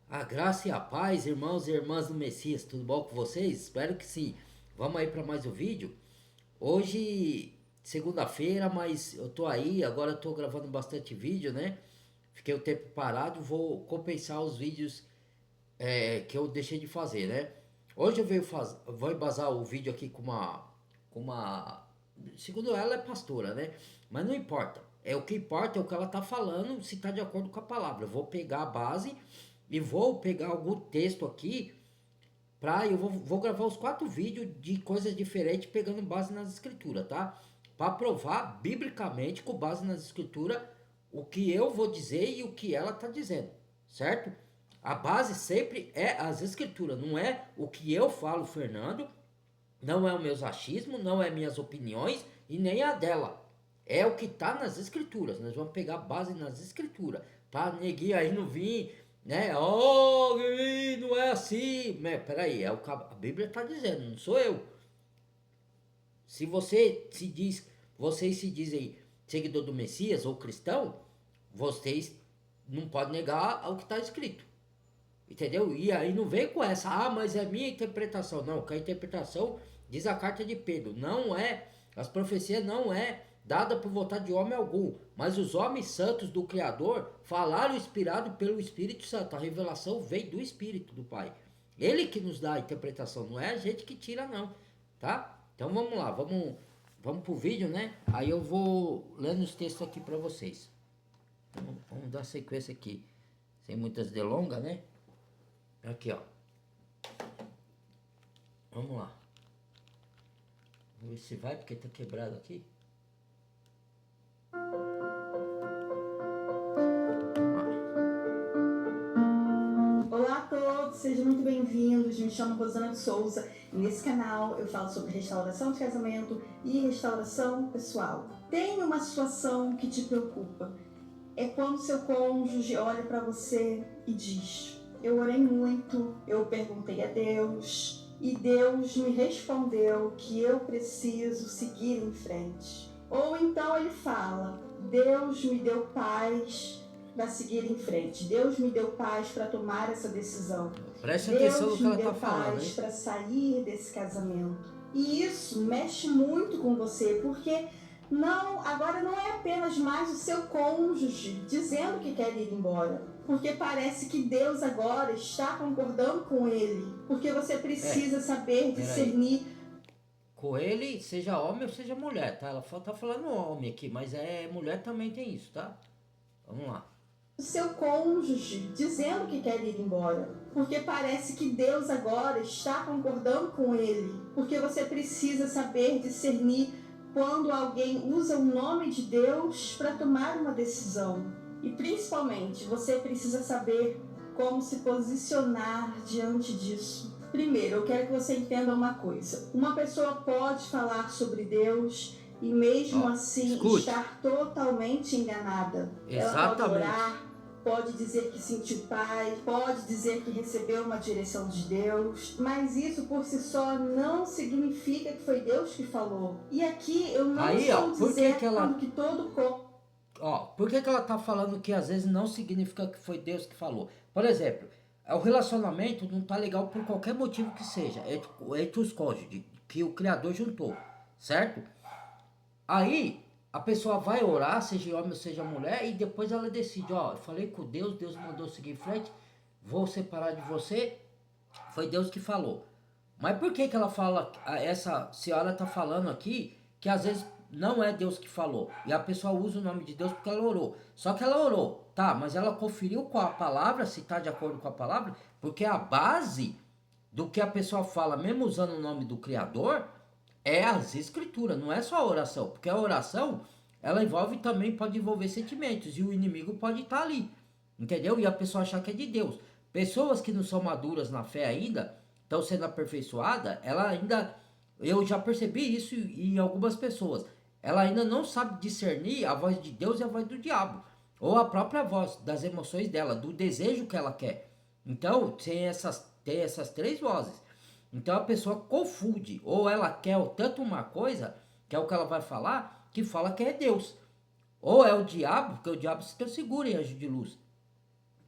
A graça e a paz, irmãos e irmãs do Messias, tudo bom com vocês? Espero que sim. Vamos aí para mais um vídeo. Hoje, segunda-feira, mas eu tô aí, agora eu tô gravando bastante vídeo, né? Fiquei um tempo parado, vou compensar os vídeos que eu deixei de fazer, né? Hoje vou embasar o vídeo aqui com uma, segundo ela é pastora, né? Mas não importa. O que importa é o que ela tá falando, se tá de acordo com a palavra. Eu vou pegar a base e vou pegar algum texto aqui eu vou gravar os 4 vídeos de coisas diferentes pegando base nas escrituras, tá? Para provar biblicamente com base nas escrituras o que eu vou dizer e o que ela tá dizendo, certo? A base sempre é as escrituras, não é o que eu falo, Fernando, não é o meus achismos, não é minhas opiniões e nem a dela. É o que está nas escrituras. Nós vamos pegar base nas escrituras. Para neguinho aí não vir, né? Oh, não é assim. Mas, peraí, é o que a Bíblia está dizendo, não sou eu. Se vocês se dizem seguidor do Messias ou cristão, vocês não podem negar o que está escrito. Entendeu? E aí não vem com essa, mas é minha interpretação. Não, que a interpretação diz a carta de Pedro. Não é, as profecias não é dada por vontade de homem algum, mas os homens santos do Criador falaram inspirado pelo Espírito Santo. A revelação vem do Espírito do Pai. Ele que nos dá a interpretação, não é a gente que tira não, tá? Então vamos lá, vamos pro vídeo, né? Aí eu vou lendo os textos aqui para vocês. Então, vamos dar sequência aqui, sem muitas delongas, né? Aqui, ó. Vamos lá. Vamos ver se vai, porque tá quebrado aqui. Olá a todos, sejam muito bem-vindos. Me chamo Rosana de Souza e nesse canal eu falo sobre restauração de casamento e restauração pessoal. Tem uma situação que te preocupa. É quando seu cônjuge olha para você e diz: eu orei muito, eu perguntei a Deus e Deus me respondeu que eu preciso seguir em frente. Ou então ele fala: Deus me deu paz para seguir em frente. Deus me deu paz para tomar essa decisão. Preste atenção no Deus que me ela deu tá falando, paz hein? para sair desse casamento. E isso mexe muito com você, porque agora não é apenas mais o seu cônjuge dizendo que quer ir embora, porque parece que Deus agora está concordando com ele, porque você precisa saber discernir. Com ele, seja homem ou seja mulher, tá? Ela tá falando homem aqui, mas mulher também tem isso, tá? Vamos lá. O seu cônjuge dizendo que quer ir embora, porque parece que Deus agora está concordando com ele, porque você precisa saber discernir quando alguém usa o nome de Deus para tomar uma decisão. E principalmente, você precisa saber como se posicionar diante disso. Primeiro, eu quero que você entenda uma coisa. Uma pessoa pode falar sobre Deus e mesmo assim escute. estar totalmente enganada. Ela pode orar, pode dizer que sentiu paz, pode dizer que recebeu uma direção de Deus, mas isso por si só não significa que foi Deus que falou. E aqui eu não estou dizendo que todo por que ela tá falando que às vezes não significa que foi Deus que falou? Por exemplo, o relacionamento não tá legal por qualquer motivo que seja, entre os cônjuges, que o Criador juntou, certo? Aí a pessoa vai orar, seja homem ou seja mulher, e depois ela decide, ó, eu falei com Deus, Deus mandou seguir em frente, vou separar de você, foi Deus que falou. Mas por que ela fala, essa senhora tá falando aqui, que às vezes não é Deus que falou, e a pessoa usa o nome de Deus porque ela orou. Só que ela orou, tá, mas ela conferiu com a palavra, se tá de acordo com a palavra, porque a base do que a pessoa fala, mesmo usando o nome do Criador, é as escrituras, não é só a oração, porque a oração, ela envolve também, pode envolver sentimentos, e o inimigo pode estar ali, entendeu? E a pessoa achar que é de Deus. Pessoas que não são maduras na fé ainda, estão sendo aperfeiçoadas, ela ainda, eu já percebi isso em algumas pessoas, ela ainda não sabe discernir a voz de Deus e a voz do diabo, ou a própria voz das emoções dela, do desejo que ela quer. Então, tem essas 3 vozes. Então a pessoa confunde, ou ela quer tanto uma coisa, que é o que ela vai falar, que fala que é Deus. Ou é o diabo, porque o diabo se segura em anjo de luz.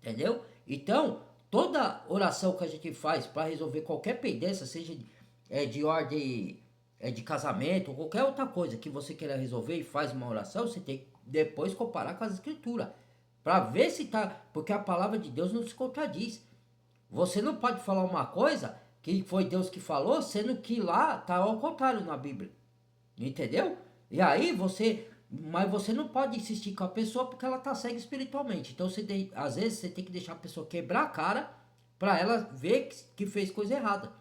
Entendeu? Então, toda oração que a gente faz para resolver qualquer pendência, seja de ordem de casamento ou qualquer outra coisa que você queira resolver e faz uma oração, você tem que depois comparar com as escrituras. Para ver se tá. Porque a palavra de Deus não se contradiz. Você não pode falar uma coisa que foi Deus que falou, sendo que lá tá ao contrário na Bíblia. Entendeu? E aí mas você não pode insistir com a pessoa porque ela tá cega espiritualmente. Então às vezes você tem que deixar a pessoa quebrar a cara para ela ver que fez coisa errada.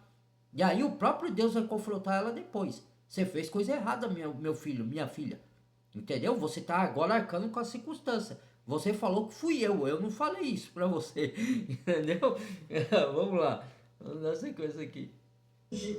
E aí o próprio Deus vai confrontar ela depois. Você fez coisa errada, meu filho, minha filha. Entendeu? Você tá agora arcando com a circunstância. Você falou que fui eu não falei isso pra você. Entendeu? Vamos lá. Vamos dar sequência aqui.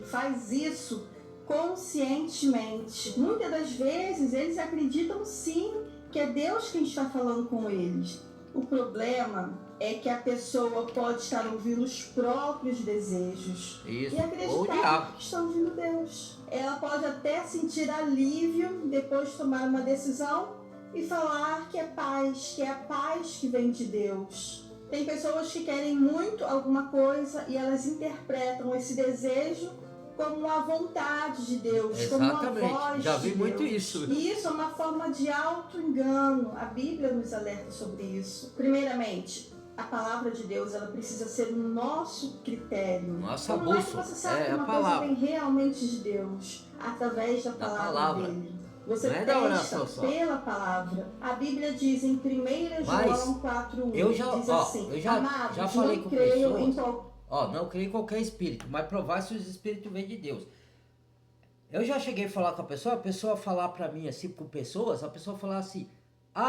Faz isso conscientemente. Muitas das vezes eles acreditam sim que é Deus quem está falando com eles. O problema é que a pessoa pode estar ouvindo os próprios desejos isso. E acreditar que está ouvindo Deus. Ela pode até sentir alívio depois de tomar uma decisão e falar que é a paz que vem de Deus. Tem pessoas que querem muito alguma coisa e elas interpretam esse desejo como a vontade de Deus, exatamente, como a voz já vi de muito Deus. isso. E isso é uma forma de auto-engano. A Bíblia nos alerta sobre isso. Primeiramente, a palavra de Deus, ela precisa ser o nosso critério. Nossa Como bússola. é que você sabe que uma coisa vem realmente de Deus? Através da palavra dele. Você testa pela palavra. A Bíblia diz em 1 João 4:1, diz assim, eu já falei não com creio pessoas, não creio em qualquer espírito, mas provar se os espíritos vêm de Deus. Eu já cheguei a falar com a pessoa falar pra mim assim, com pessoas, a pessoa falar assim,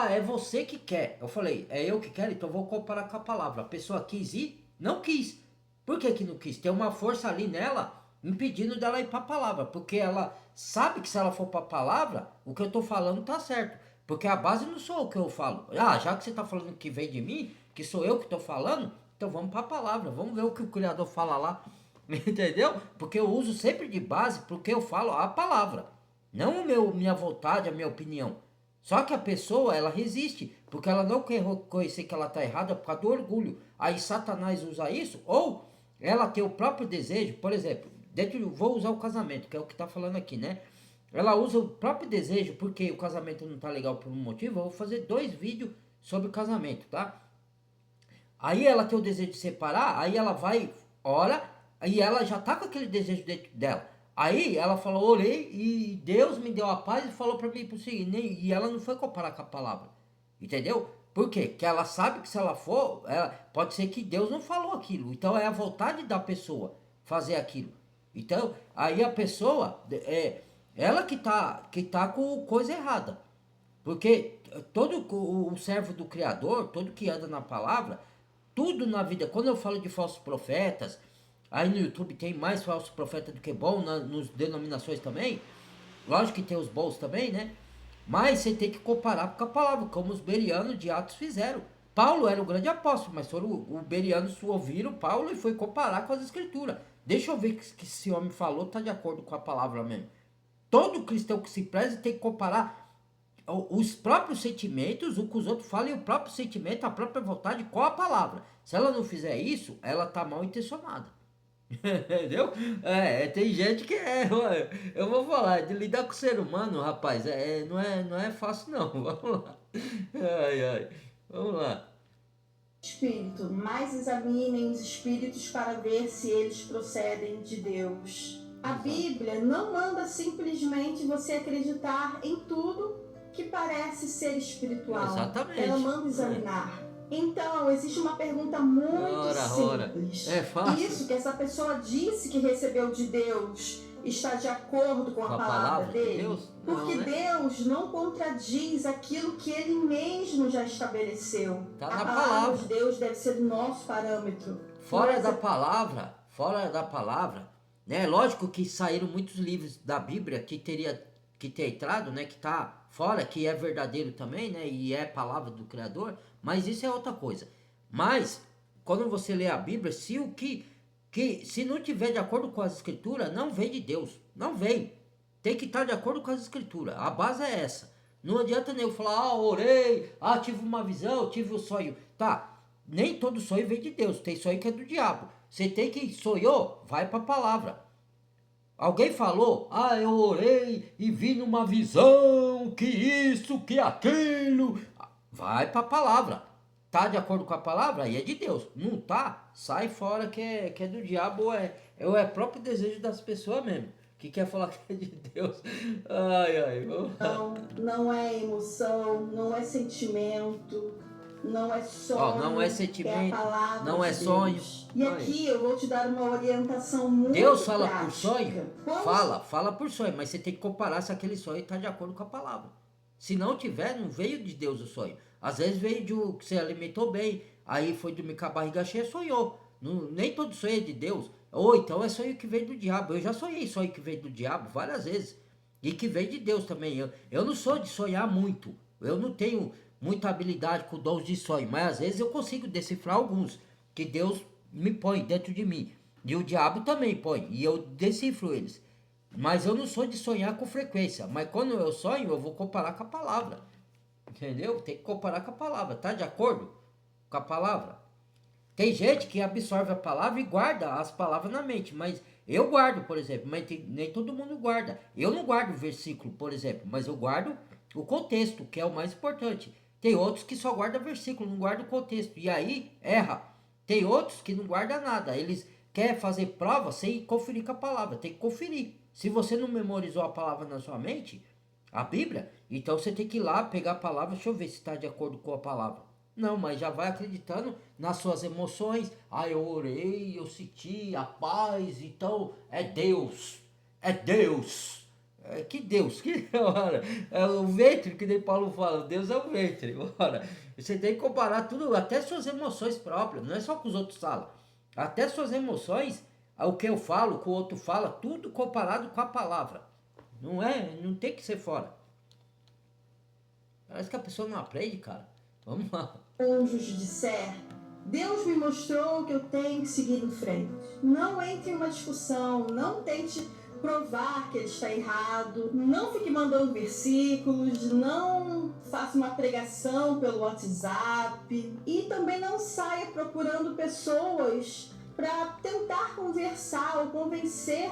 é você que quer. Eu falei, é eu que quero, então eu vou comparar com a palavra. A pessoa quis ir, não quis. Por que não quis? Tem uma força ali nela impedindo dela ir para a palavra, porque ela sabe que se ela for para a palavra, o que eu estou falando tá certo, porque a base não sou o que eu falo. Já que você está falando que vem de mim, que sou eu que estou falando, então vamos para a palavra, vamos ver o que o Criador fala lá, entendeu? Porque eu uso sempre de base, porque eu falo a palavra, não minha vontade, a minha opinião. Só que a pessoa, ela resiste, porque ela não quer reconhecer que ela está errada por causa do orgulho. Aí Satanás usa isso, ou ela tem o próprio desejo, por exemplo, vou usar o casamento, que é o que está falando aqui, né? Ela usa o próprio desejo, porque o casamento não está legal por um motivo. Eu vou fazer 2 vídeos sobre o casamento, tá? Aí ela tem o desejo de separar, aí ela vai, ora, aí ela já tá com aquele desejo dentro dela. Aí ela falou, orei e Deus me deu a paz e falou para mim por seguinte, e ela não foi comparar com a palavra, entendeu? Por quê? Porque ela sabe que se ela for, pode ser que Deus não falou aquilo, então é a vontade da pessoa fazer aquilo. Então, aí a pessoa, ela que tá com coisa errada. Porque todo o servo do Criador, todo que anda na palavra, tudo na vida, quando eu falo de falsos profetas, aí no YouTube tem mais falsos profetas do que bom, nos denominações também, lógico que tem os bons também, né? Mas você tem que comparar com a palavra, como os berianos de Atos fizeram. Paulo era o grande apóstolo, mas os berianos ouviram Paulo e foi comparar com as escrituras. Deixa eu ver que esse homem falou, está de acordo com a palavra mesmo. Todo cristão que se preze tem que comparar os próprios sentimentos, o que os outros falam, e o próprio sentimento, a própria vontade com a palavra. Se ela não fizer isso, ela está mal intencionada. Entendeu? Tem gente que eu vou falar, de lidar com o ser humano, rapaz, não é fácil não. Vamos lá. Vamos lá. Espírito, mas examinem os espíritos para ver se eles procedem de Deus. A Bíblia não manda simplesmente você acreditar em tudo que parece ser espiritual. Exatamente. Ela manda examinar. Então, existe uma pergunta muito simples. É fácil. Isso que essa pessoa disse que recebeu de Deus está de acordo com a palavra dele? Deus? Porque não, né? Deus não contradiz aquilo que ele mesmo já estabeleceu. Tá a na palavra de Deus deve ser o nosso parâmetro. Fora da palavra, né? Lógico que saíram muitos livros da Bíblia que teria que ter entrado, né? Que tá fora, que é verdadeiro também, né? E é palavra do Criador, mas isso é outra coisa. Mas, quando você lê a Bíblia, se não tiver de acordo com as escrituras, não vem de Deus. Não vem. Tem que estar de acordo com as escrituras. A base é essa. Não adianta nem eu falar, orei, tive uma visão, tive um sonho. Tá, nem todo sonho vem de Deus, tem sonho que é do diabo. Você tem que sonhou, vai para a palavra. Alguém falou, eu orei e vi numa visão que isso, que aquilo. Vai para a palavra. Tá de acordo com a palavra? Aí é de Deus. Não tá? Sai fora que é do diabo ou é próprio desejo das pessoas mesmo. Que quer falar que é de Deus. Ai, vamos lá. Não é emoção, não é sentimento, não é sonho. Não é sentimento, é a palavra não é de sonho. Deus. E aqui eu vou te dar uma orientação muito Deus fala prática. por sonho? Fala por sonho, mas você tem que comparar se aquele sonho está de acordo com a palavra. Se não tiver, não veio de Deus o sonho. Às vezes veio de que você alimentou bem, aí foi dormir com a barriga cheia, sonhou. Nem todo sonho é de Deus. Ou então é sonho que veio do diabo. Eu já sonhei sonho que veio do diabo várias vezes. E que veio de Deus também. Eu não sou de sonhar muito. Eu não tenho muita habilidade com dons de sonho. Mas às vezes eu consigo decifrar alguns. Que Deus me põe dentro de mim. E o diabo também põe. E eu decifro eles. Mas eu não sou de sonhar com frequência. Mas quando eu sonho, eu vou comparar com a palavra. Entendeu? Tem que comparar com a palavra. Tá de acordo com a palavra? Tem gente que absorve a palavra e guarda as palavras na mente, mas eu guardo, por exemplo, mas nem todo mundo guarda. Eu não guardo o versículo, por exemplo, mas eu guardo o contexto, que é o mais importante. Tem outros que só guardam versículo, não guardam o contexto, e aí erra. Tem outros que não guardam nada, eles querem fazer prova sem conferir com a palavra, tem que conferir. Se você não memorizou a palavra na sua mente, a Bíblia, então você tem que ir lá pegar a palavra, deixa eu ver se está de acordo com a palavra. Não, mas já vai acreditando nas suas emoções. Eu orei, eu senti a paz, então é Deus. É Deus. Que Deus? Que hora? É o ventre, que nem Paulo fala. Deus é o ventre. Ora, você tem que comparar tudo, até suas emoções próprias. Não é só que os outros falam. Até suas emoções, o que eu falo, o que o outro fala, tudo comparado com a palavra. Não tem que ser fora. Parece que a pessoa não aprende, cara. Vamos lá. Anjos disser, Deus me mostrou que eu tenho que seguir em frente. Não entre em uma discussão, não tente provar que ele está errado, não fique mandando versículos, não faça uma pregação pelo WhatsApp e também não saia procurando pessoas para tentar conversar ou convencer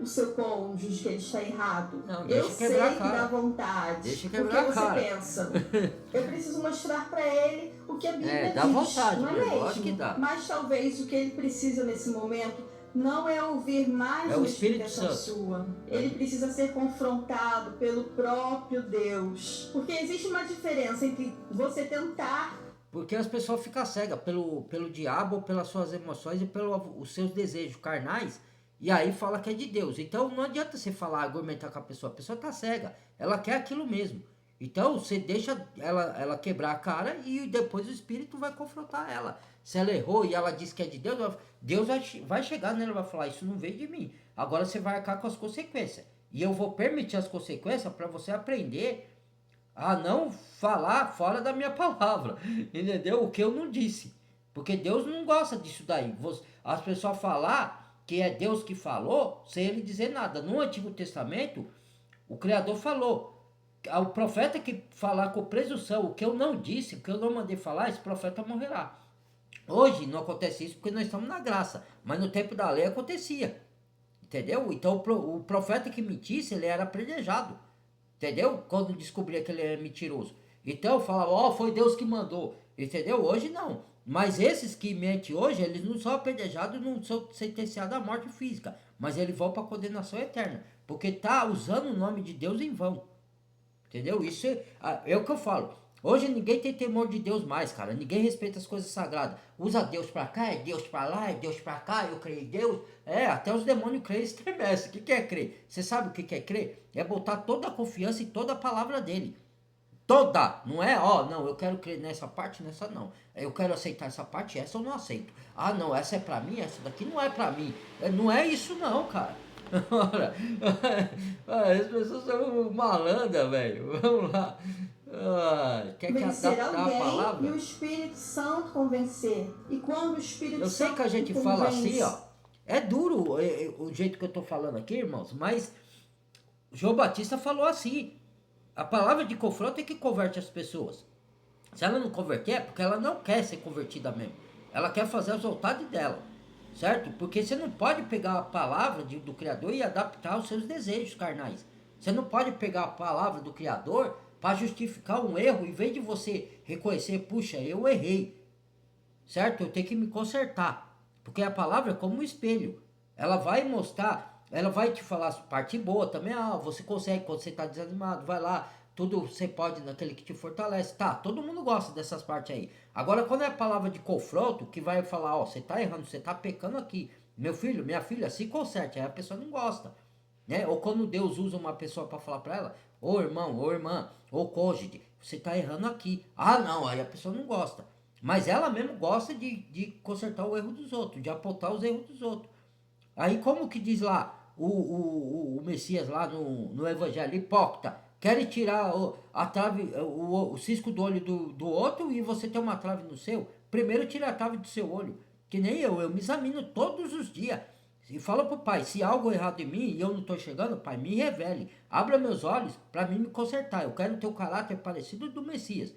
o seu cônjuge que ele está errado. Eu sei que dá vontade. Deixa quebrar porque você pensa, eu preciso mostrar para ele o que a Bíblia dá diz. vontade, não é mesmo? mesmo? Acho que dá. Mas talvez o que ele precisa nesse momento não é ouvir mais uma explicação sua. Ele precisa ser confrontado pelo próprio Deus. Porque existe uma diferença entre você tentar... Porque as pessoas ficam cegas pelo diabo, ou pelas suas emoções e pelos seus desejos carnais. E aí fala que é de Deus. Então não adianta você falar, argumentar com a pessoa está cega. Ela quer aquilo mesmo. Então você deixa ela quebrar a cara e depois o Espírito vai confrontar ela. Se ela errou e ela diz que é de Deus, Deus vai chegar nela e vai falar, isso não veio de mim. Agora você vai arcar com as consequências. E eu vou permitir as consequências para você aprender a não falar fora da minha palavra. Entendeu? O que eu não disse. Porque Deus não gosta disso daí. As pessoas falar que é Deus que falou, sem ele dizer nada. No Antigo Testamento, o Criador falou. O profeta que falar com presunção, o que eu não disse, o que eu não mandei falar, esse profeta morrerá. Hoje não acontece isso porque nós estamos na graça. Mas no tempo da lei acontecia. Entendeu? Então o profeta que mentisse, ele era apedrejado. Entendeu? Quando descobria que ele era mentiroso. Então falava, foi Deus que mandou. Entendeu? Hoje não. Mas esses que mentem hoje, eles não são apedrejados, não são sentenciados à morte física. Mas eles vão para a condenação eterna. Porque tá usando o nome de Deus em vão. Entendeu? Isso é o que eu falo. Hoje ninguém tem temor de Deus mais, cara. Ninguém respeita as coisas sagradas. Usa Deus pra cá, é Deus pra lá, é Deus pra cá, eu creio em Deus. Até os demônios creem e estremecem. O que é crer? Você sabe o que é crer? É botar toda a confiança em toda a palavra dele. Toda! Não é, não, eu quero crer nessa parte, nessa não. Eu quero aceitar essa parte, essa eu não aceito. Não, essa é pra mim, essa daqui não é pra mim. Não é isso não, cara. Ora, as pessoas são malandras, velho. Vamos lá. Quer que adaptar a palavra? E o Espírito Santo convencer. E quando o Espírito Santo Eu sei que a gente fala assim, é duro o jeito que eu tô falando aqui, irmãos, mas João Batista falou assim. A palavra de confronto é que converte as pessoas. Se ela não converter, é porque ela não quer ser convertida mesmo. Ela quer fazer as vontades dela, certo? Porque você não pode pegar a palavra do Criador e adaptar aos seus desejos carnais. Você não pode pegar a palavra do Criador para justificar um erro, em vez de você reconhecer, puxa, eu errei, certo? Eu tenho que me consertar. Porque a palavra é como um espelho. Ela vai mostrar, ela vai te falar parte boa também. Ah, você consegue quando você está desanimado, vai lá, tudo você pode naquele que te fortalece. Tá, todo mundo gosta dessas partes aí. Agora, quando é a palavra de confronto, que vai falar, ó, você tá errando, você tá pecando aqui. Meu filho, minha filha, se conserte. Aí a pessoa não gosta, né? Ou quando Deus usa uma pessoa para falar para ela, ô irmão, ô irmã, ô cônjuge, você tá errando aqui. Ah, não, aí a pessoa não gosta. Mas ela mesmo gosta de consertar o erro dos outros, de apontar os erros dos outros. Aí como que diz lá o Messias lá no Evangelho, hipócrita, querem tirar a trave, o cisco do olho do outro e você tem uma trave no seu? Primeiro tira a trave do seu olho, que nem eu me examino todos os dias. E fala pro pai, se há algo errado em mim e eu não estou chegando, pai, me revele, abra meus olhos para mim me consertar. Eu quero ter o caráter parecido do Messias.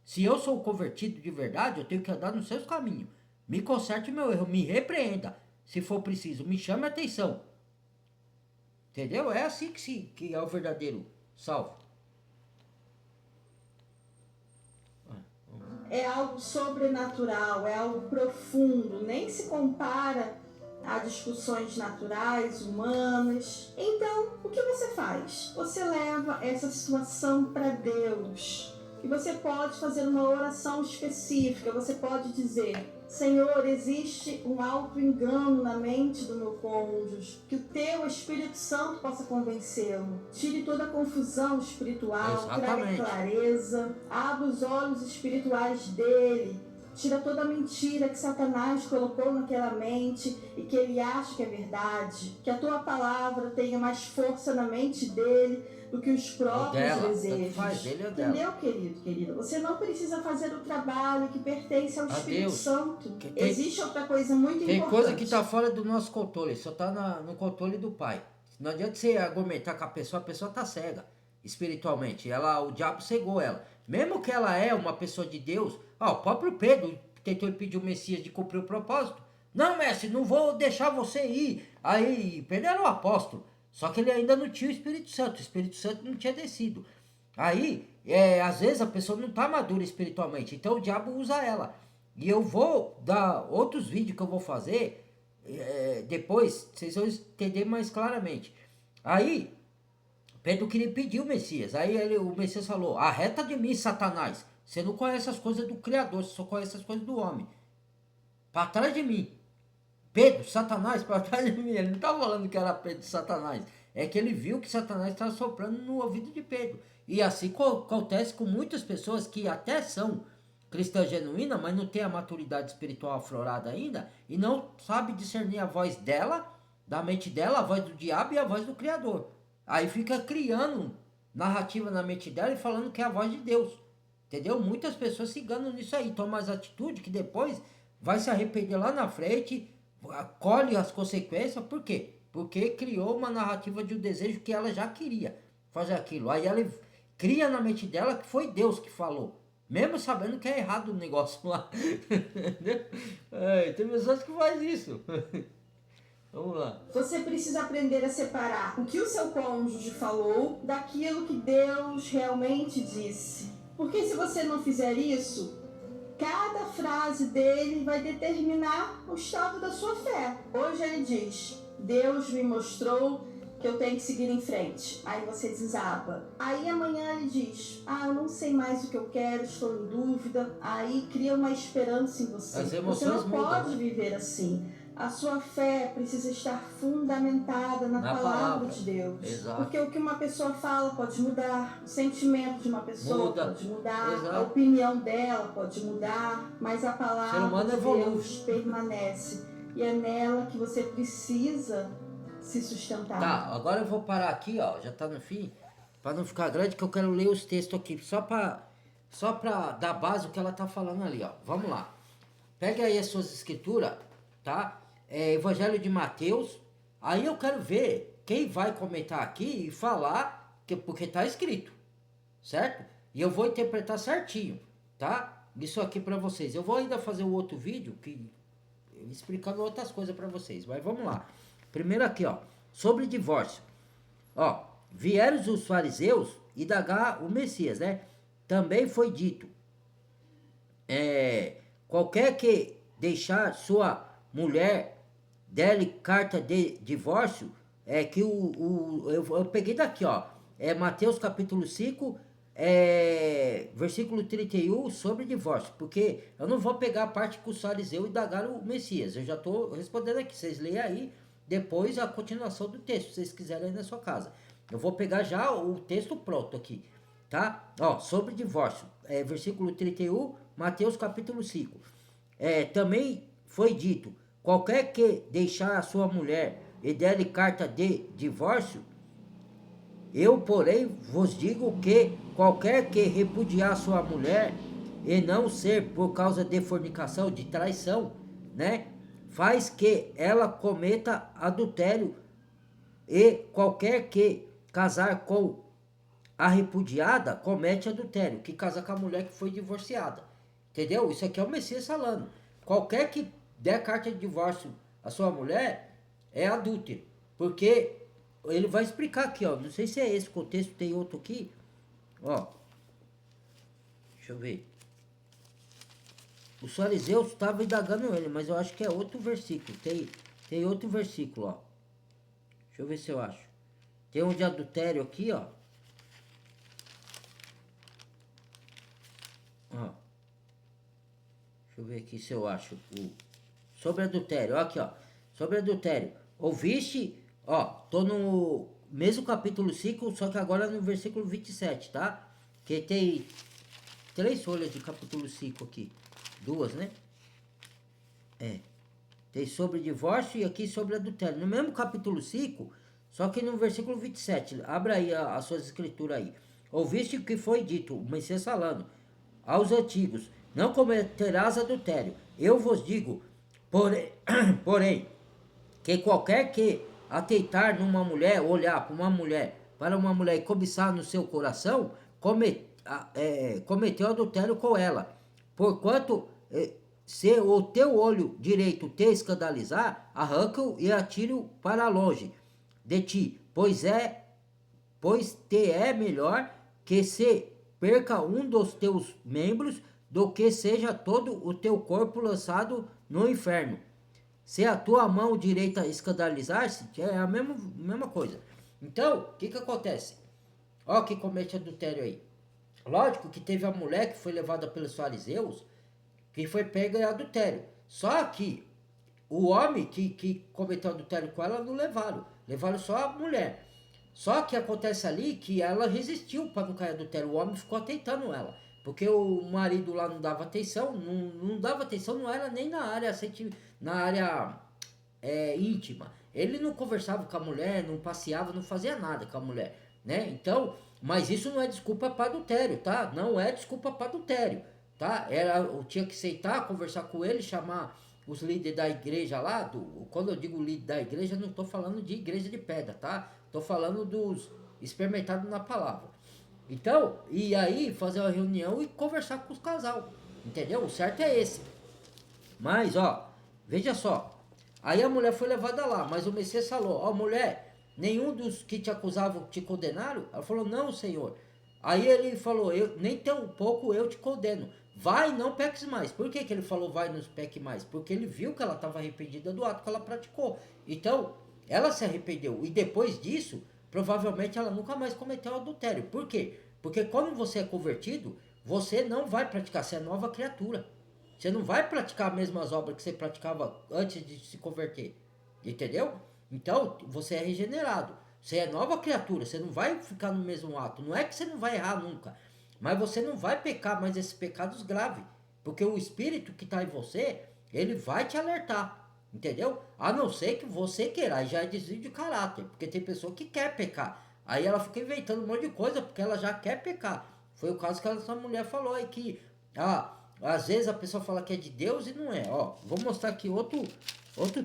Se eu sou convertido de verdade, eu tenho que andar nos seus caminhos. Me conserte meu erro, me repreenda. Se for preciso, me chame a atenção. Entendeu? É assim que é o verdadeiro salvo. É algo sobrenatural, é algo profundo, nem se compara a discussões naturais, humanas. Então, o que você faz? Você leva essa situação para Deus. E você pode fazer uma oração específica, você pode dizer: Senhor, existe um auto-engano na mente do meu cônjuge, que o teu Espírito Santo possa convencê-lo. Tire toda a confusão espiritual, traga clareza, abra os olhos espirituais dele, tira toda a mentira que Satanás colocou naquela mente e que ele acha que é verdade. Que a tua palavra tenha mais força na mente dele do que os próprios desejos. Entendeu, querido? Você não precisa fazer o trabalho que pertence ao Espírito Santo. Existe outra coisa muito importante. Tem coisa que está fora do nosso controle, só está no controle do Pai. Não adianta você argumentar com a pessoa está cega espiritualmente. O diabo cegou ela. Mesmo que ela é uma pessoa de Deus, o próprio Pedro tentou impedir o Messias de cumprir o propósito. Não, mestre, não vou deixar você ir. Aí, Pedro era um apóstolo. Só que ele ainda não tinha o Espírito Santo não tinha descido. Aí, às vezes a pessoa não está madura espiritualmente, então o diabo usa ela. E eu vou dar outros vídeos que eu vou fazer, depois vocês vão entender mais claramente. Aí, Pedro queria pedir o Messias, aí o Messias falou: arreta de mim, Satanás, você não conhece as coisas do Criador, você só conhece as coisas do homem. Para trás de mim. Pedro, Satanás, para trás de mim. Ele não estava falando que era Pedro, Satanás. É que ele viu que Satanás estava soprando no ouvido de Pedro. E assim acontece com muitas pessoas que até são cristãs genuínas, mas não tem a maturidade espiritual aflorada ainda e não sabe discernir a voz dela, da mente dela, a voz do diabo e a voz do Criador. Aí fica criando narrativa na mente dela e falando que é a voz de Deus. Entendeu? Muitas pessoas se enganam nisso aí, tomam as atitudes que depois vai se arrepender lá na frente, colhe as consequências. Por quê? Porque criou uma narrativa de um desejo que ela já queria fazer aquilo. Aí ela cria na mente dela que foi Deus que falou, mesmo sabendo que é errado o negócio lá. Tem pessoas que fazem isso. Vamos lá. Você precisa aprender a separar o que o seu cônjuge falou daquilo que Deus realmente disse. Porque se você não fizer isso, cada frase dele vai determinar o estado da sua fé. Hoje ele diz: Deus me mostrou que eu tenho que seguir em frente. Aí você desaba. Aí amanhã ele diz: eu não sei mais o que eu quero, estou em dúvida. Aí cria uma esperança em você. Você não pode viver assim. A sua fé precisa estar fundamentada na palavra de Deus. Exato. Porque o que uma pessoa fala pode mudar, o sentimento de uma pessoa pode mudar, Exato. A opinião dela pode mudar, mas a palavra de Deus permanece. E é nela que você precisa se sustentar. Tá, agora eu vou parar aqui, ó, já tá no fim, para não ficar grande, que eu quero ler os textos aqui, só pra dar base o que ela tá falando ali, ó. Vamos lá. Pega aí as suas escrituras, tá? Evangelho de Mateus. Aí eu quero ver quem vai comentar aqui e falar, porque tá escrito, certo? E eu vou interpretar certinho. tá? Isso aqui para vocês. Eu vou ainda fazer um outro vídeo que explicando outras coisas para vocês, mas vamos lá. Primeiro aqui, ó, sobre divórcio. Ó, vieram os fariseus e indagar o Messias, né? Também foi dito, qualquer que deixar sua mulher dele carta de divórcio, que eu peguei daqui, ó, Mateus capítulo 5, versículo 31 sobre divórcio, porque eu não vou pegar a parte que o fariseu indagaram o Messias, eu já estou respondendo aqui, vocês leem aí, depois a continuação do texto, se vocês quiserem aí na sua casa. Eu vou pegar já o texto pronto aqui, tá? Ó, sobre divórcio, versículo 31, Mateus capítulo 5. Também foi dito, qualquer que deixar a sua mulher e der-lhe carta de divórcio, eu, porém, vos digo que qualquer que repudiar sua mulher e não ser por causa de fornicação, de traição, né, faz que ela cometa adultério, e qualquer que casar com a repudiada comete adultério, que casa com a mulher que foi divorciada. Entendeu? Isso aqui é o Messias falando. Qualquer que der carta de divórcio à sua mulher é adúltero. Porque ele vai explicar aqui, ó. Não sei se é esse contexto, tem outro aqui. Ó. Deixa eu ver. Os fariseus estavam indagando ele, mas eu acho que é outro versículo. Tem outro versículo, ó. Deixa eu ver se eu acho. Tem um de adultério aqui, ó. Ó. Deixa eu ver aqui se eu acho. Sobre adultério, ó, aqui, ó. Sobre adultério. Ouviste, ó, tô no mesmo capítulo 5, só que agora no versículo 27, tá? Que tem 3 folhas de capítulo 5 aqui. 2, né? Tem sobre divórcio e aqui sobre adultério. No mesmo capítulo 5, só que no versículo 27. Abra aí as suas escrituras aí. Ouviste o que foi dito, o Messias falando aos antigos, não cometerás adultério. Eu vos digo, porém, que qualquer que atentar numa mulher, olhar para uma mulher e cobiçar no seu coração, cometeu adultério com ela. Porquanto, se o teu olho direito te escandalizar, arranca-o e atire-o para longe de ti, pois te é melhor que se perca um dos teus membros do que seja todo o teu corpo lançado no inferno. Se a tua mão direita escandalizar-se, é a mesma coisa. Então, o que acontece? Ó, que comete adultério aí. Lógico que teve a mulher que foi levada pelos fariseus, que foi pega em adultério. Só que o homem que cometeu adultério com ela não levaram. Levaram só a mulher. Só que acontece ali que ela resistiu para não cair adultério. O homem ficou atentando ela. Porque o marido lá não dava atenção. Não dava atenção, não era nem na área, na área íntima. Ele não conversava com a mulher, não passeava, não fazia nada com a mulher, né? Então, mas isso não é desculpa para adultério, tá? Não é desculpa para adultério, tá? Eu tinha que sentar, conversar com ele, chamar os líderes da igreja lá. Quando eu digo líder da igreja, não estou falando de igreja de pedra, tá? Estou falando dos experimentados na palavra. Então, e aí fazer uma reunião e conversar com os casal, entendeu? O certo é esse. Mas, ó, veja só. Aí a mulher foi levada lá, mas o Messias falou, ó, mulher, nenhum dos que te acusavam te condenaram? Ela falou, não, Senhor. Aí ele falou, nem tão pouco eu te condeno. Vai, não peques mais. Por que ele falou vai, não peque mais? Porque ele viu que ela estava arrependida do ato que ela praticou. Então, ela se arrependeu. E depois disso, provavelmente ela nunca mais cometeu adultério. Por quê? Porque quando você é convertido, você não vai praticar, você é nova criatura. Você não vai praticar as mesmas obras que você praticava antes de se converter. Entendeu? Então, você é regenerado. Você é nova criatura. Você não vai ficar no mesmo ato. Não é que você não vai errar nunca. Mas você não vai pecar mais esses pecados graves. Porque o Espírito que está em você, ele vai te alertar. Entendeu? A não ser que você queira. Aí já é desvio de caráter. Porque tem pessoa que quer pecar. Aí ela fica inventando um monte de coisa porque ela já quer pecar. Foi o caso que essa mulher falou aí que... às vezes a pessoa fala que é de Deus e não é. Ó, vou mostrar aqui outro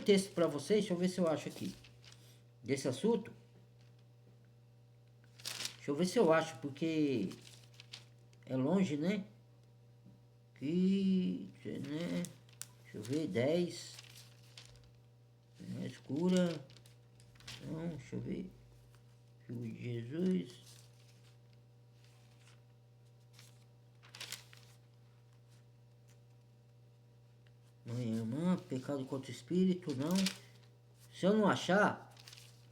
texto para vocês. Deixa eu ver se eu acho aqui. Desse assunto. Deixa eu ver se eu acho, porque é longe, né? aqui, né? Deixa eu ver, 10. Escura. Não, deixa eu ver. Filho de Jesus. Mãe e irmã, pecado contra o espírito, não. Se eu não achar,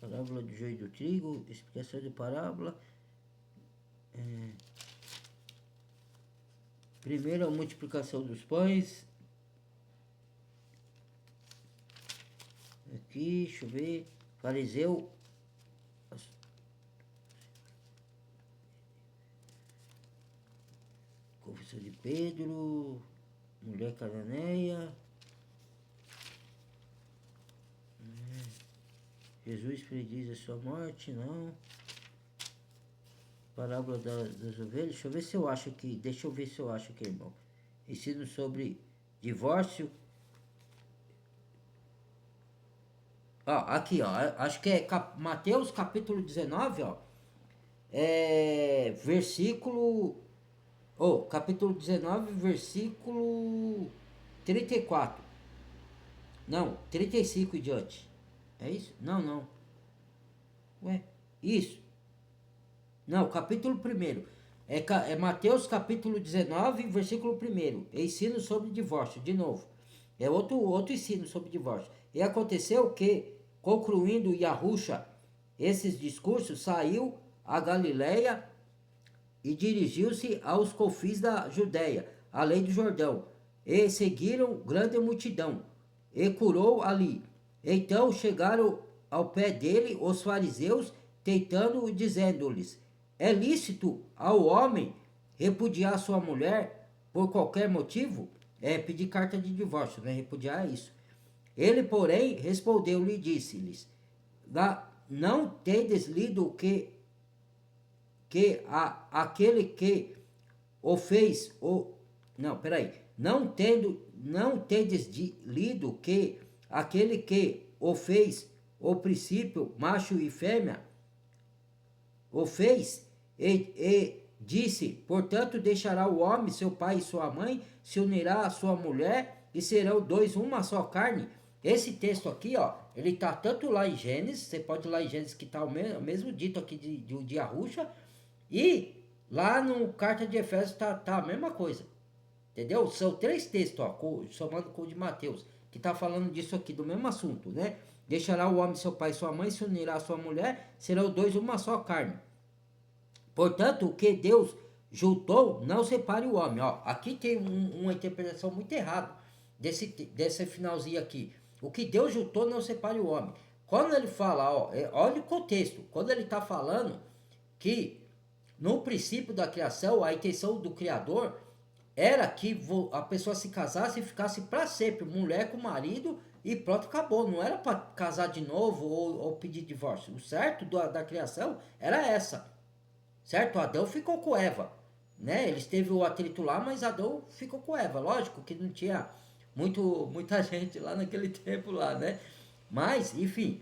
parábola do joio e do trigo, explicação de parábola. Primeiro a multiplicação dos pães. Aqui, deixa eu ver. Fariseu. Confissão de Pedro. Mulher cananeia. Jesus prediz a sua morte, não. Parábola das ovelhas. Deixa eu ver se eu acho aqui. Deixa eu ver se eu acho aqui, irmão. Ensino sobre divórcio. Ó, aqui, ó. Acho que é Mateus capítulo 19, ó. Versículo. Capítulo 19, versículo 34. Não, 35 e diante. É isso? Não. Ué, isso. Não, capítulo 1. É Mateus capítulo 19, versículo 1. Ensino sobre divórcio, de novo. É outro ensino sobre divórcio. E aconteceu que, concluindo Yahushua esses discursos, saiu a Galileia e dirigiu-se aos confins da Judéia, além do Jordão. E seguiram grande multidão, e curou ali. Então chegaram ao pé dele os fariseus, tentando, dizendo-lhes: é lícito ao homem repudiar sua mulher por qualquer motivo? Pedir carta de divórcio, né? Repudiar é isso. Ele, porém, respondeu-lhe e disse-lhes: não tendes lido que aquele que o fez, não tendes lido que aquele que o fez, o princípio, macho e fêmea, o fez e disse: portanto deixará o homem seu pai e sua mãe, se unirá à sua mulher e serão dois uma só carne. Esse texto aqui, ó, ele tá tanto lá em Gênesis, você pode ir lá em Gênesis que tá o mesmo dito aqui de Yahushua, e lá no carta de Efésios tá a mesma coisa. Entendeu? São 3 textos, ó, somando com o de Mateus, que tá falando disso aqui, do mesmo assunto, né? Deixará o homem seu pai e sua mãe, se unirá à sua mulher, serão dois uma só carne. Portanto, o que Deus juntou, não separe o homem. Ó, aqui tem uma interpretação muito errada desse finalzinho aqui. O que Deus juntou, não separe o homem. Quando ele fala, ó, olha o contexto. Quando ele está falando que no princípio da criação, a intenção do Criador era que a pessoa se casasse e ficasse para sempre, mulher com marido, e pronto, acabou. Não era para casar de novo ou pedir divórcio. O certo da criação era essa. Certo? Adão ficou com Eva, né? Eles teve o atrito lá, mas Adão ficou com Eva. Lógico que não tinha muita gente lá naquele tempo lá, né? Mas, enfim,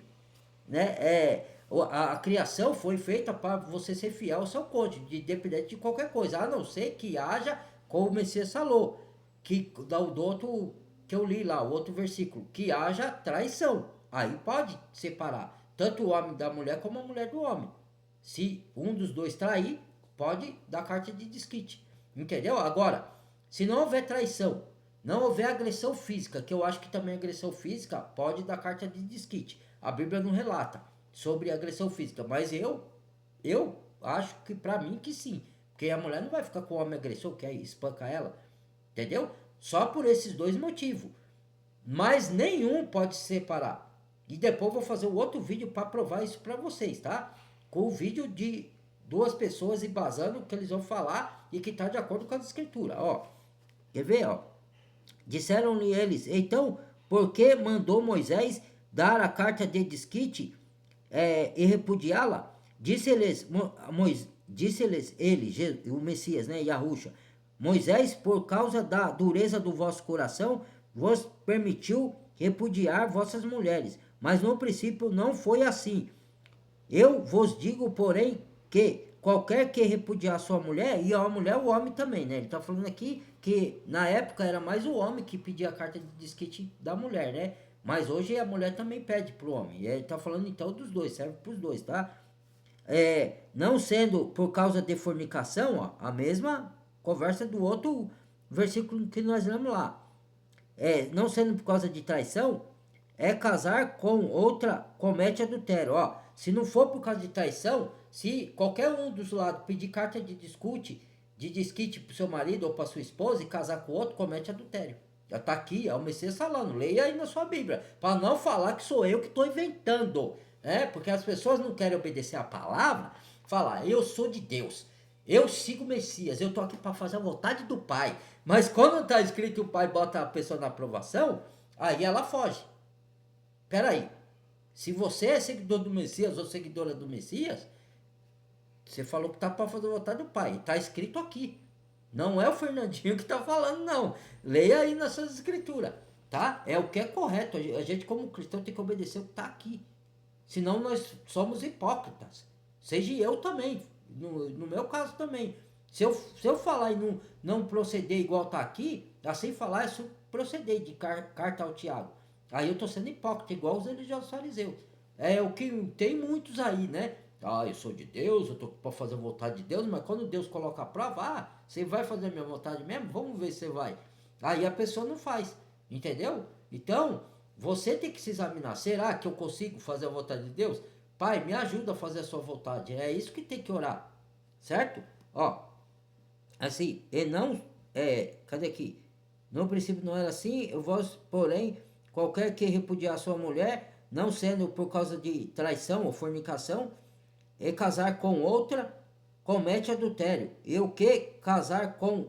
né? A criação foi feita para você ser fiel ao seu cônjuge, independente de qualquer coisa, a não ser que haja, como o Messias falou, que do outro que eu li lá, o outro versículo, que haja traição. Aí pode separar tanto o homem da mulher como a mulher do homem. Se um dos dois trair, pode dar carta de desquite. Entendeu? Agora, se não houver traição, não houver agressão física, que eu acho que também agressão física pode dar carta de desquite. A Bíblia não relata sobre agressão física, mas eu acho que pra mim que sim. Porque a mulher não vai ficar com o homem agressor, que aí espanca ela. Entendeu? Só por esses 2 motivos. Mas nenhum pode se separar. E depois eu vou fazer um outro vídeo para provar isso para vocês, tá? Com o vídeo de 2 pessoas embasando o que eles vão falar e que está de acordo com as escrituras. Ó, quer ver, ó? Disseram-lhe eles: então, por que mandou Moisés dar a carta de desquite e repudiá-la? Disse-lhes ele, o Messias, né, Yahushua: Moisés, por causa da dureza do vosso coração, vos permitiu repudiar vossas mulheres, mas no princípio não foi assim. Eu vos digo, porém, que qualquer que repudiar a sua mulher, e a mulher, o homem também, né? Ele tá falando aqui que na época era mais o homem que pedia a carta de desquite da mulher, né? Mas hoje a mulher também pede pro homem. E ele tá falando então dos dois, serve pros dois, tá? Não sendo por causa de fornicação, ó, a mesma conversa do outro versículo que nós lemos lá. Não sendo por causa de traição, casar com outra comete adultério. Ó, se não for por causa de traição, se qualquer um dos lados pedir carta de desquite pro seu marido ou pra sua esposa e casar com outro, comete adultério. Já tá aqui, é o Messias falando. Leia aí na sua Bíblia, para não falar que sou eu que estou inventando. Porque as pessoas não querem obedecer a palavra, falar, eu sou de Deus. Eu sigo o Messias, eu tô aqui para fazer a vontade do Pai. Mas quando tá escrito que o Pai bota a pessoa na aprovação, aí ela foge. Peraí, se você é seguidor do Messias ou seguidora do Messias, você falou que tá para fazer a vontade do Pai. Tá escrito aqui. Não é o Fernandinho que tá falando, não. Leia aí nas suas escrituras, tá? É o que é correto. A gente, como cristão, tem que obedecer o que tá aqui. Senão nós somos hipócritas. Seja eu também. No meu caso também. Se eu falar e não proceder igual tá aqui, assim falar é proceder de carta ao Tiago. Aí eu tô sendo hipócrita, igual os religiosos fariseus. É o que tem muitos aí, né? Eu sou de Deus, eu tô para fazer a vontade de Deus, mas quando Deus coloca a prova, você vai fazer a minha vontade mesmo? Vamos ver se você vai. Aí a pessoa não faz, entendeu? Então, você tem que se examinar. Será que eu consigo fazer a vontade de Deus? Pai, me ajuda a fazer a sua vontade. É isso que tem que orar, certo? Ó, assim, e não, cadê aqui? No princípio não era assim, eu vos, porém, qualquer que repudiar a sua mulher, não sendo por causa de traição ou fornicação, e casar com outra, comete adultério. E o que casar com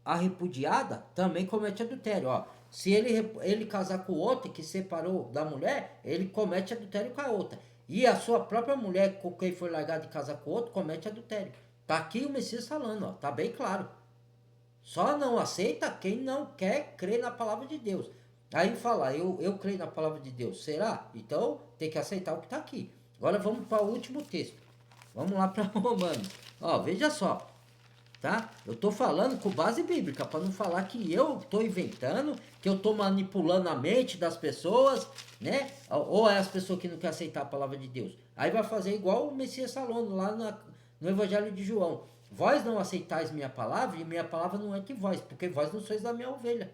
a repudiada, também comete adultério. Ó, se ele casar com outra que separou da mulher, ele comete adultério com a outra. E a sua própria mulher, com quem foi largado de casar com outro, comete adultério. Tá aqui o Messias falando, ó, tá bem claro. Só não aceita quem não quer crer na palavra de Deus. Aí fala, eu creio na palavra de Deus. Será? Então tem que aceitar o que está aqui. Agora vamos para o último texto. Vamos lá para Romanos. Ó, veja só. Tá? Eu estou falando com base bíblica, para não falar que eu estou inventando, que eu estou manipulando a mente das pessoas, né? Ou é as pessoas que não querem aceitar a palavra de Deus. Aí vai fazer igual o Messias falando lá no Evangelho de João. Vós não aceitais minha palavra, e minha palavra não é de vós, porque vós não sois da minha ovelha.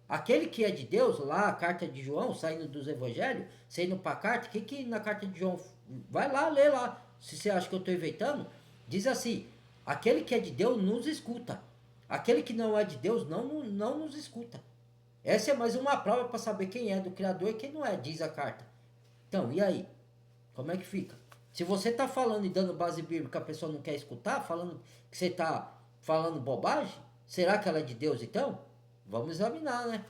Aquele que é de Deus, lá a carta de João, saindo dos evangelhos, saindo para a carta, que na carta de João, vai lá, lê lá, se você acha que eu estou inventando, diz assim, aquele que é de Deus nos escuta, aquele que não é de Deus não nos escuta. Essa é mais uma prova para saber quem é do Criador e quem não é, diz a carta. Então, e aí? Como é que fica? Se você está falando e dando base bíblica, a pessoa não quer escutar, falando que você está falando bobagem, será que ela é de Deus então? Vamos examinar, né?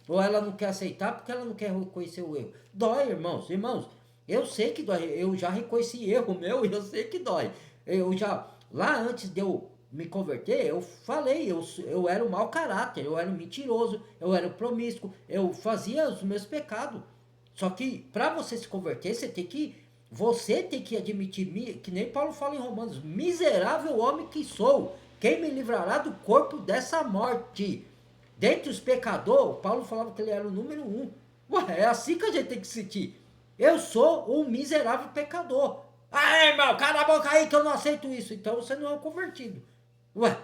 Ou ela não quer aceitar porque ela não quer reconhecer o erro. Dói, irmãos. Irmãos, eu sei que dói. Eu já reconheci erro meu e eu sei que dói. Lá antes de eu me converter, eu falei, eu era um mau caráter, eu era um mentiroso, eu era um promíscuo, eu fazia os meus pecados. Só que para você se converter, você tem que admitir, que nem Paulo fala em Romanos, miserável homem que sou. Quem me livrará do corpo dessa morte? Dentre os pecadores, Paulo falava que ele era o número 1. Ué, é assim que a gente tem que sentir. Eu sou um miserável pecador. Irmão, cala a boca aí que eu não aceito isso. Então você não é um convertido. Ué,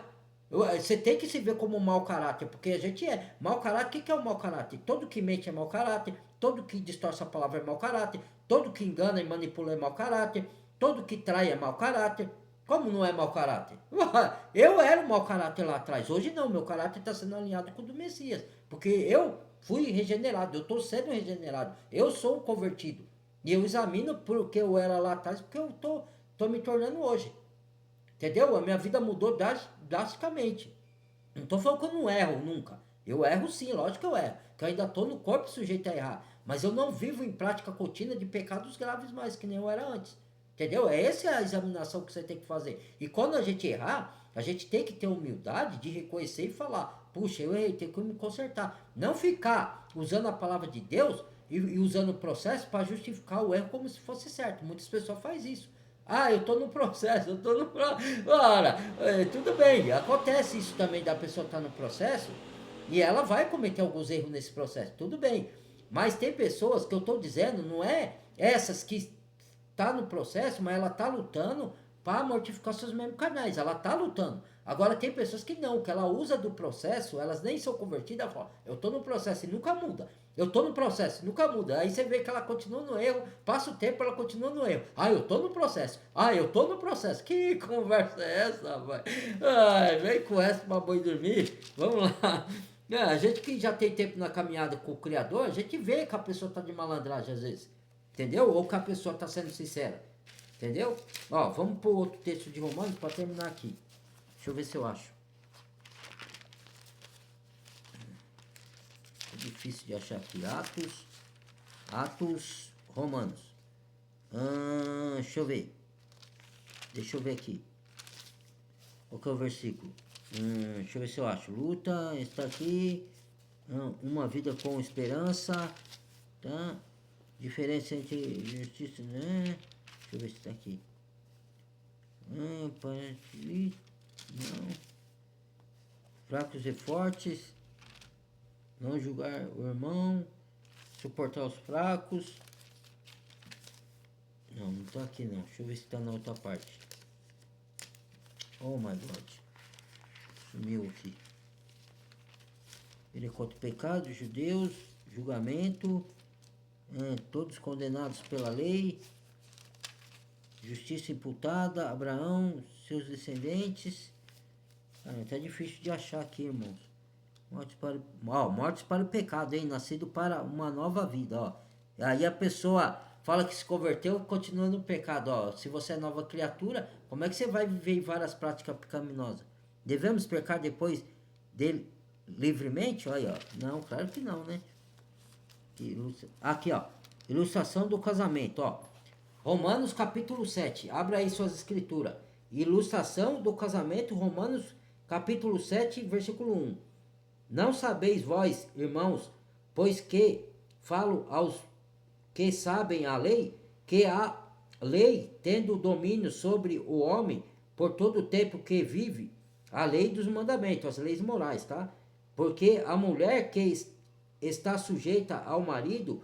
você tem que se ver como um mau caráter, porque a gente é. Mau caráter, o que é o mau caráter? Todo que mente é mau caráter, todo que distorce a palavra é mau caráter, todo que engana e manipula é mau caráter, todo que trai é mau caráter. Como não é mau caráter? Eu era um mau caráter lá atrás. Hoje não, meu caráter está sendo alinhado com o do Messias. Porque eu fui regenerado, eu estou sendo regenerado. Eu sou um convertido. E eu examino porque eu era lá atrás, porque eu tô me tornando hoje. Entendeu? A minha vida mudou drasticamente. Não estou falando que eu não erro nunca. Eu erro sim, lógico que eu erro. Que eu ainda estou no corpo sujeito a errar. Mas eu não vivo em prática contínua de pecados graves mais, que nem eu era antes. Entendeu? Essa é a examinação que você tem que fazer. E quando a gente errar, a gente tem que ter humildade de reconhecer e falar, puxa, eu errei, tenho que me consertar. Não ficar usando a palavra de Deus e usando o processo para justificar o erro como se fosse certo. Muitas pessoas fazem isso. Ah, eu tô no processo, eu tô no processo. Ora, tudo bem, acontece isso também da pessoa estar no processo e ela vai cometer alguns erros nesse processo, tudo bem. Mas tem pessoas que eu tô dizendo, não é essas que tá no processo, mas ela tá lutando para mortificar seus membros carnais. Ela tá lutando. Agora tem pessoas que não, que ela usa do processo, elas nem são convertidas, falam, eu tô no processo e nunca muda. Eu tô no processo e nunca muda. Aí você vê que ela continua no erro, passa o tempo, ela continua no erro. Ah, eu tô no processo. Ah, eu tô no processo. Que conversa é essa, rapaz? Ai, vem com essa pra boi dormir. Vamos lá. A gente que já tem tempo na caminhada com o Criador, a gente vê que a pessoa tá de malandragem às vezes. Entendeu? Ou que a pessoa tá sendo sincera. Entendeu? Ó, vamos pro outro texto de Romanos para terminar aqui. Deixa eu ver se eu acho. É difícil de achar aqui. Atos Romanos. Deixa eu ver. Deixa eu ver aqui. Qual que é o versículo? Deixa eu ver se eu acho. Luta, está aqui. Uma vida com esperança. Tá? Diferença entre justiça, né? Deixa eu ver se está aqui. Não. Fracos e fortes. Não julgar o irmão. Suportar os fracos. Não, não está aqui não. Deixa eu ver se está na outra parte. Oh my God. Sumiu aqui. Ele é contra o pecado, judeus, julgamento. Todos condenados pela lei. Justiça imputada, Abraão, seus descendentes. Tá difícil de achar aqui, irmãos. Mortes para o pecado, hein? Nascido para uma nova vida, ó. Aí a pessoa fala que se converteu, continua no pecado, ó. Se você é nova criatura, como é que você vai viver em várias práticas pecaminosas? Devemos pecar depois dele livremente? Olha, ó. Não, claro que não, né? Aqui, ó. Ilustração do casamento, ó. Romanos capítulo 7. Abra aí suas escrituras. Ilustração do casamento, Romanos capítulo 7, versículo 1. Não sabeis vós, irmãos, pois que falo aos que sabem a lei, que a lei, tendo domínio sobre o homem, por todo o tempo que vive, a lei dos mandamentos, as leis morais, tá? Porque a mulher que está sujeita ao marido,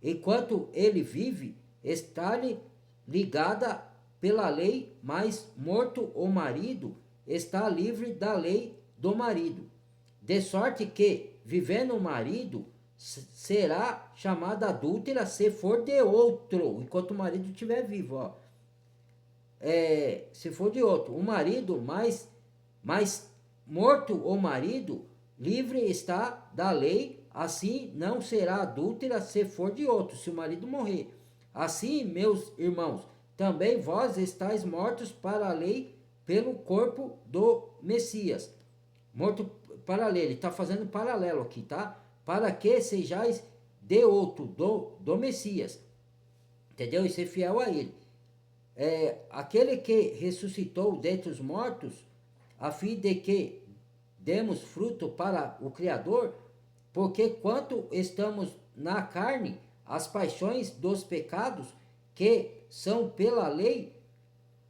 enquanto ele vive, está-lhe ligada pela lei, mas morto o marido, está livre da lei do marido. De sorte que, vivendo o marido, será chamada adúltera se for de outro, enquanto o marido estiver vivo, ó. Se for de outro, o marido, mas morto o marido, livre está da lei, assim não será adúltera se for de outro, se o marido morrer. Assim, meus irmãos, também vós estáis mortos para a lei pelo corpo do Messias. Morto para a lei, ele está fazendo paralelo aqui, tá? Para que sejais de outro, do Messias. Entendeu? E ser fiel a ele. Aquele que ressuscitou dentre os mortos, a fim de que demos fruto para o Criador, porque quanto estamos na carne, as paixões dos pecados que são pela lei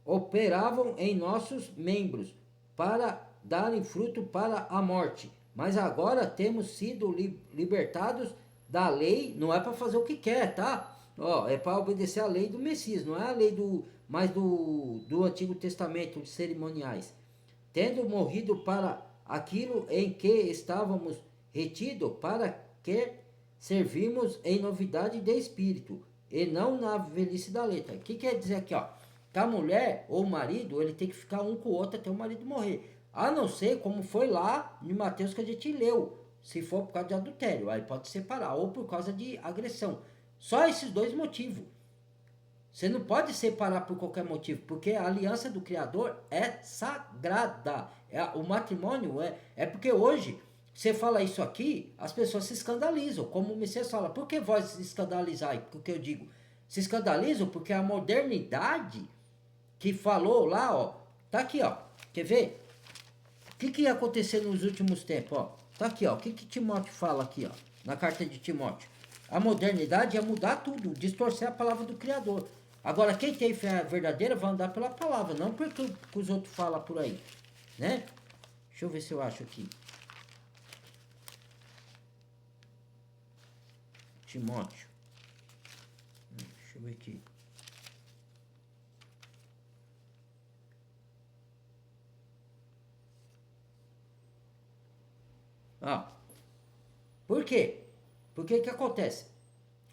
operavam em nossos membros para darem fruto para a morte. Mas agora temos sido libertados da lei, não é para fazer o que quer, tá? Ó, é para obedecer a lei do Messias, não é a lei do Antigo Testamento, de cerimoniais. Tendo morrido para aquilo em que estávamos retidos, para que servimos em novidade de espírito, e não na velhice da letra. O que quer dizer aqui, ó? Que a mulher ou o marido, ele tem que ficar um com o outro até o marido morrer. A não ser como foi lá em Mateus que a gente leu. Se for por causa de adultério, aí pode separar. Ou por causa de agressão. Só esses dois motivos. Você não pode separar por qualquer motivo, porque a aliança do Criador é sagrada. O matrimônio é porque hoje, você fala isso aqui, as pessoas se escandalizam. Como o Messias fala, por que vós se escandalizai? O que eu digo? Se escandalizam porque a modernidade que falou lá, ó, tá aqui, ó. Quer ver? O que ia acontecer nos últimos tempos, ó? Tá aqui, ó. O que Timóteo fala aqui, ó, na carta de Timóteo? A modernidade ia mudar tudo, distorcer a palavra do Criador. Agora, quem tem fé verdadeira vai andar pela palavra, não porque os outros falam por aí, né? Deixa eu ver se eu acho aqui. Timóteo. Deixa eu ver aqui. Ah, por quê? Porque que acontece?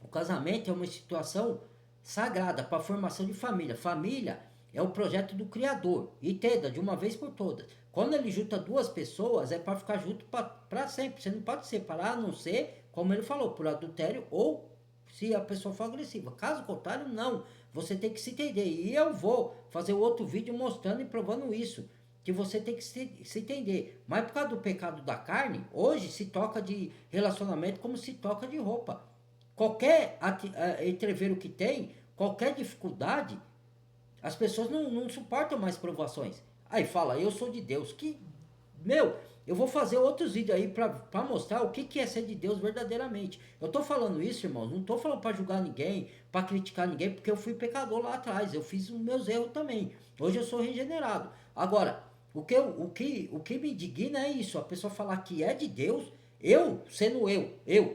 O casamento é uma situação sagrada para a formação de família. Família é o projeto do Criador. E entenda, de uma vez por todas. Quando ele junta duas pessoas, é para ficar junto para sempre. Você não pode separar, a não ser, como ele falou, por adultério ou se a pessoa for agressiva. Caso contrário, não. Você tem que se entender. E eu vou fazer outro vídeo mostrando e provando isso. Que você tem que se entender. Mas por causa do pecado da carne, hoje se toca de relacionamento como se toca de roupa. Qualquer entreveiro que tem, qualquer dificuldade, as pessoas não suportam mais provações. Aí fala, eu sou de Deus. Eu vou fazer outros vídeos aí para mostrar o que é ser de Deus verdadeiramente. Eu tô falando isso, irmãos, não tô falando para julgar ninguém, para criticar ninguém, porque eu fui pecador lá atrás, eu fiz os meus erros também. Hoje eu sou regenerado. Agora, o que me indigna é isso, a pessoa falar que é de Deus, sendo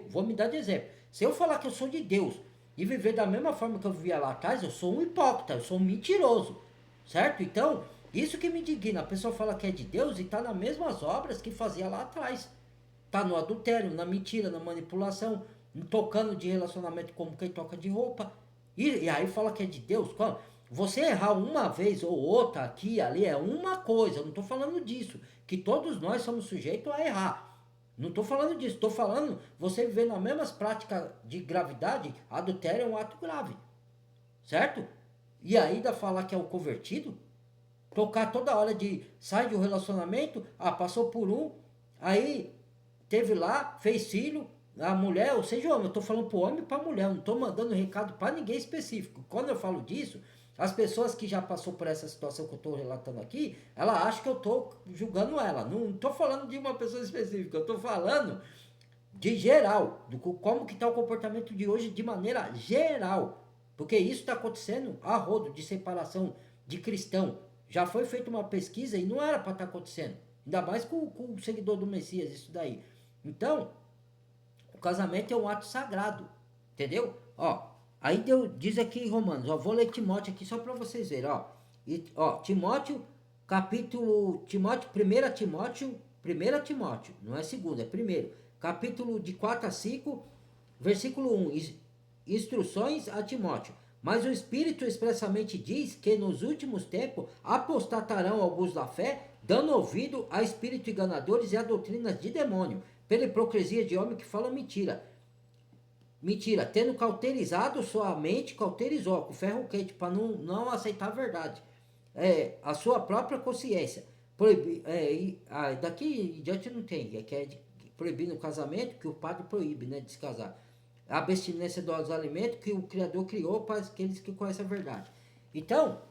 vou me dar de exemplo. Se eu falar que eu sou de Deus e viver da mesma forma que eu vivia lá atrás, eu sou um hipócrita, eu sou um mentiroso, certo? Então, isso que me indigna, a pessoa fala que é de Deus e está nas mesmas obras que fazia lá atrás. Está no adultério, na mentira, na manipulação, tocando de relacionamento como quem toca de roupa. E aí fala que é de Deus. Você errar uma vez ou outra aqui e ali é uma coisa, eu não estou falando disso. Que todos nós somos sujeitos a errar. Não estou falando disso, estou falando você viver nas mesmas práticas de gravidade, adultério é um ato grave. Certo? E ainda falar que é o convertido, tocar toda hora de sai de um relacionamento, passou por um, aí teve lá, fez filho, a mulher, ou seja, homem, eu estou falando para o homem e para a mulher, eu não estou mandando recado para ninguém específico. Quando eu falo disso, as pessoas que já passou por essa situação que eu estou relatando aqui, ela acha que eu estou julgando ela. Não estou falando de uma pessoa específica, eu estou falando de geral, como que está o comportamento de hoje de maneira geral. Porque isso está acontecendo a rodo de separação de cristão. Já foi feita uma pesquisa e não era para estar acontecendo. Ainda mais com o seguidor do Messias, isso daí. Então, o casamento é um ato sagrado. Entendeu? Aí diz aqui em Romanos, vou ler Timóteo aqui só para vocês verem, Timóteo, capítulo, 1 Timóteo, não é segundo, é primeiro, capítulo de 4 a 5, versículo 1, instruções a Timóteo. Mas o Espírito expressamente diz que nos últimos tempos apostatarão alguns da fé, dando ouvido a espíritos enganadores e a doutrinas de demônio, pela hipocrisia de homem que fala mentira, tendo cauterizado sua mente, cauterizou com ferro quente para não aceitar a verdade, a sua própria consciência. Daqui em diante não tem, que é de proibir no casamento, que o padre proíbe, né, de se casar. A abstinência dos alimentos que o Criador criou para aqueles que conhecem a verdade. Então,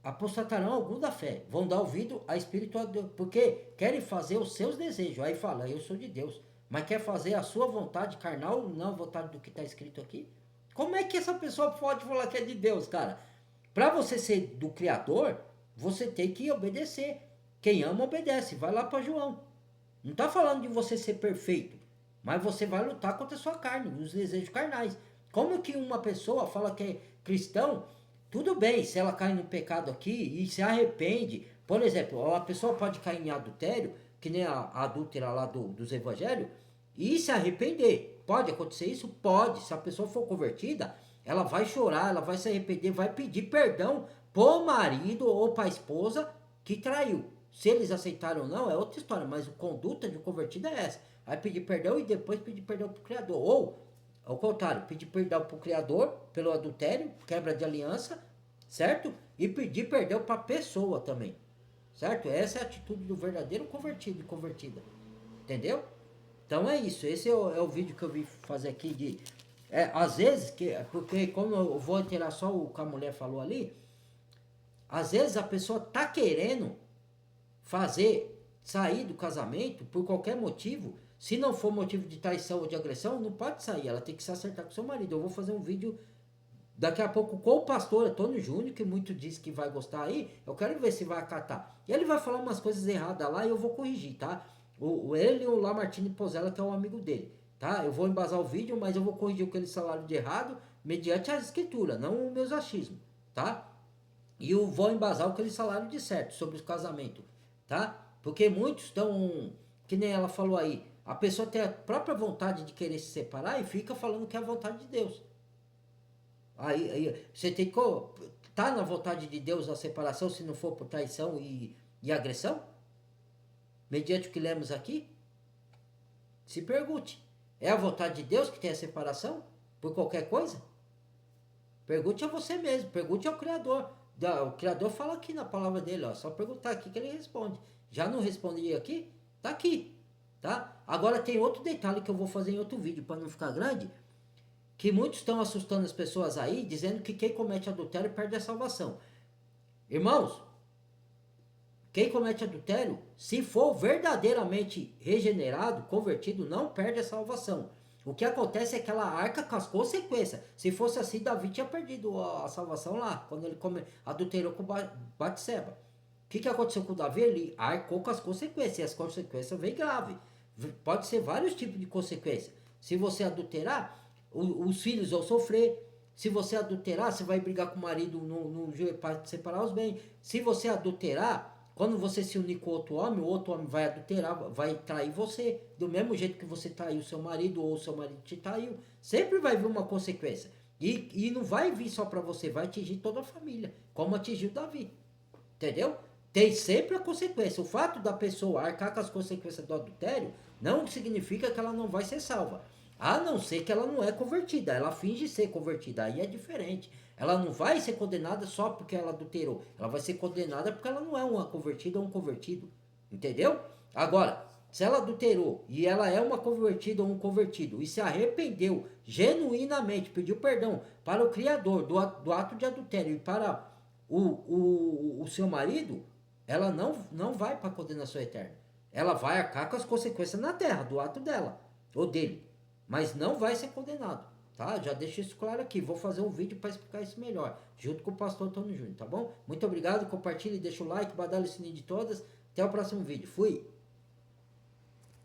apostatarão alguns da fé, vão dar ouvido a espírito de Deus, porque querem fazer os seus desejos. Aí fala, eu sou de Deus, mas quer fazer a sua vontade carnal, não a vontade do que está escrito aqui? Como é que essa pessoa pode falar que é de Deus, cara? Para você ser do Criador, você tem que obedecer. Quem ama, obedece. Vai lá para João. Não está falando de você ser perfeito, mas você vai lutar contra a sua carne, os desejos carnais. Como que uma pessoa fala que é cristão? Tudo bem, se ela cai no pecado aqui e se arrepende. Por exemplo, a pessoa pode cair em adultério, que nem a adúltera lá dos evangelhos, e se arrepender. Pode acontecer isso? Pode. Se a pessoa for convertida, ela vai chorar, ela vai se arrepender, vai pedir perdão pro marido ou pra esposa que traiu. Se eles aceitaram ou não, é outra história, mas a conduta de um convertido é essa. Vai pedir perdão e depois pedir perdão pro Criador. Ou, ao contrário, pedir perdão pro Criador pelo adultério, quebra de aliança, certo? E pedir perdão pra pessoa também, certo? Essa é a atitude do verdadeiro convertido e convertida. Entendeu? Então é isso. Esse é o vídeo que eu vim fazer aqui às vezes, porque como eu vou alterar só o que a mulher falou ali, às vezes a pessoa tá querendo sair do casamento por qualquer motivo. Se não for motivo de traição ou de agressão, não pode sair. Ela tem que se acertar com seu marido. Eu vou fazer um vídeo Daqui a pouco com o pastor Antônio Júnior, que muito diz que vai gostar aí, eu quero ver se vai acatar. E ele vai falar umas coisas erradas lá e eu vou corrigir, tá? Ele e o Lamartine Pozella, que é um amigo dele, tá? Eu vou embasar o vídeo, mas eu vou corrigir o que eles falaram de errado mediante a escritura, não os meus achismos, tá? E eu vou embasar o que eles falaram de certo sobre o casamento, tá? Porque muitos estão, que nem ela falou aí, a pessoa tem a própria vontade de querer se separar e fica falando que é a vontade de Deus. Aí você tem que. Tá na vontade de Deus a separação se não for por traição e agressão? Mediante o que lemos aqui? Se pergunte. É a vontade de Deus que tem a separação? Por qualquer coisa? Pergunte a você mesmo, pergunte ao Criador. O Criador fala aqui na palavra dele, ó. Só perguntar aqui que ele responde. Já não respondi aqui? Tá aqui. Tá? Agora tem outro detalhe que eu vou fazer em outro vídeo para não ficar grande. Que muitos estão assustando as pessoas aí, dizendo que quem comete adultério perde a salvação. Irmãos, quem comete adultério, se for verdadeiramente regenerado, convertido, não perde a salvação. O que acontece é que ela arca com as consequências. Se fosse assim, Davi tinha perdido a salvação lá, quando ele adulterou com Batseba. O que aconteceu com Davi? Ele arcou com as consequências, e as consequências vêm grave. Pode ser vários tipos de consequências. Se você adulterar, os filhos vão sofrer. Se você adulterar, você vai brigar com o marido no para separar os bens. Se você adulterar, quando você se unir com o outro homem vai adulterar, vai trair você. Do mesmo jeito que você traiu o seu marido ou o seu marido te traiu. Sempre vai vir uma consequência. E não vai vir só para você, vai atingir toda a família, como atingiu Davi. Entendeu? Tem sempre a consequência. O fato da pessoa arcar com as consequências do adultério não significa que ela não vai ser salva. A não ser que ela não é convertida, ela finge ser convertida, aí é diferente. Ela não vai ser condenada só porque ela adulterou, ela vai ser condenada porque ela não é uma convertida ou um convertido, entendeu? Agora, se ela adulterou e ela é uma convertida ou um convertido e se arrependeu genuinamente, pediu perdão para o Criador do ato de adultério e para o seu marido, ela não vai para a condenação eterna. Ela vai arcar com as consequências na terra do ato dela ou dele, mas não vai ser condenado, tá? Já deixo isso claro aqui. Vou fazer um vídeo para explicar isso melhor, junto com o pastor Antônio Júnior, tá bom? Muito obrigado, compartilhe, deixa o like, badale o sininho de todas. Até o próximo vídeo. Fui!